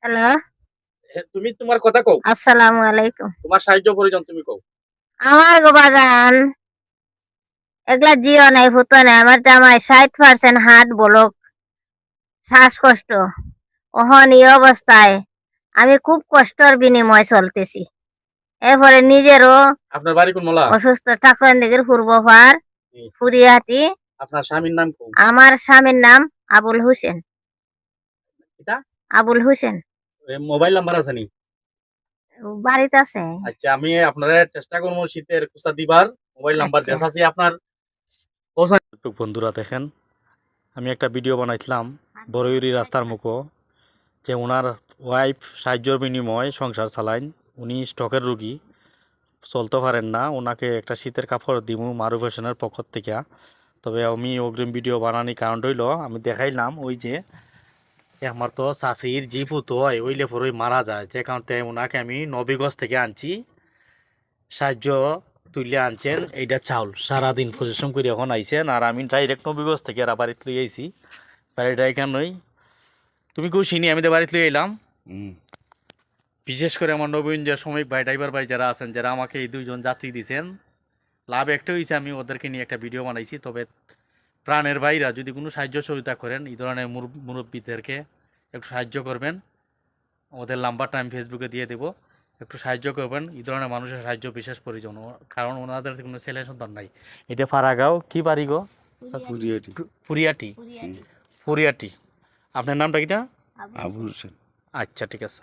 Hello, তুমি তোমার কথা কও। আসসালামু আলাইকুম। তোমার সাহায্য প্রয়োজন তুমি কও। আমার গো বাজান এগুলা জিও নাই ভূতো নাই। আমার জামাই 60% হার্ট ব্লক, শ্বাসকষ্ট। ওহন এই অবস্থায় আমি খুব কষ্টর বিনিময় চলতেছি। এরপরে নিজেরও আপনার বাড়ি কোন মলা? অসুস্থ ঠাকুরান দিকের পূর্বপার জি। ফুরিয়াহাটি। আপনার স্বামীর নাম কও। আমার স্বামীর নাম আবুল হোসেন। এটা আবুল হোসেন মোবাইল নাম্বার আছে নি? বাড়িতে আছে। আচ্ছা আমি আপনারা চেষ্টা করবো শীতের কুস্তা দিবার। মোবাইল নাম্বার আচ্ছা, দেশ আছে আপনার। বন্ধুরা দেখেন, আমি একটা ভিডিও বানাইছিলাম বড়ইরি রাস্তার মুখো, যে ওনার ওয়াইফ সাহায্যর বিনিময় সংসার চালাইন। উনি স্ট্রোকের রুগী, চলতে পারেন না। ওনাকে একটা শীতের কাপড় দিমু মারুফ হোসেনের পক্ষ থেকে। তবে আমি অগ্রিম ভিডিও বানানি কারণ রইল আমি দেখাইলাম ওই যে আমার তো চাষির জি পুতো হয় ওইলে পরই মারা যায়, যে কারণে ওনাকে আমি নবীগঞ্জ থেকে আনছি। সাহায্য তুলে আনছেন এইটা চাউল সারাদিন পরিশ্রম করে এখন আইছেন, আর আমি ডাইরেক্ট নবীগঞ্জ থেকে আর বাড়িতে লই আইছি। বাড়িটা এখানেই তুমি কেউ চিনি আমি তো বাড়িতে লই এলাম। বিশেষ করে আমার নবীনদের শ্রমিক ভাই ড্রাইভার ভাই যারা আছেন, যারা আমাকে এই দুইজন যাত্রী দিয়েছেন, লাভ একটা হয়েছে আমি ওদেরকে নিয়ে একটা ভিডিও বানাইছি। তবে প্রাণের ভাইরা যদি কোনো সাহায্য সহযোগিতা করেন, এই ধরনের মুরব্বীদেরকে একটু সাহায্য করবেন। ওদের নাম্বারটা আমি ফেসবুকে দিয়ে দেবো, একটু সাহায্য করবেন। এই ধরনের মানুষের সাহায্য বিশেষ প্রয়োজন, কারণ ওনাদের কোনো ছেলে সন্তান নাই। এটা ফারাগাঁও কি বাড়ি গো? ফুরিয়াটি। ফুরিয়াটি, ফুরিয়াটি। আপনার নামটা কিটা? আবুল হোসেন। আচ্ছা ঠিক আছে।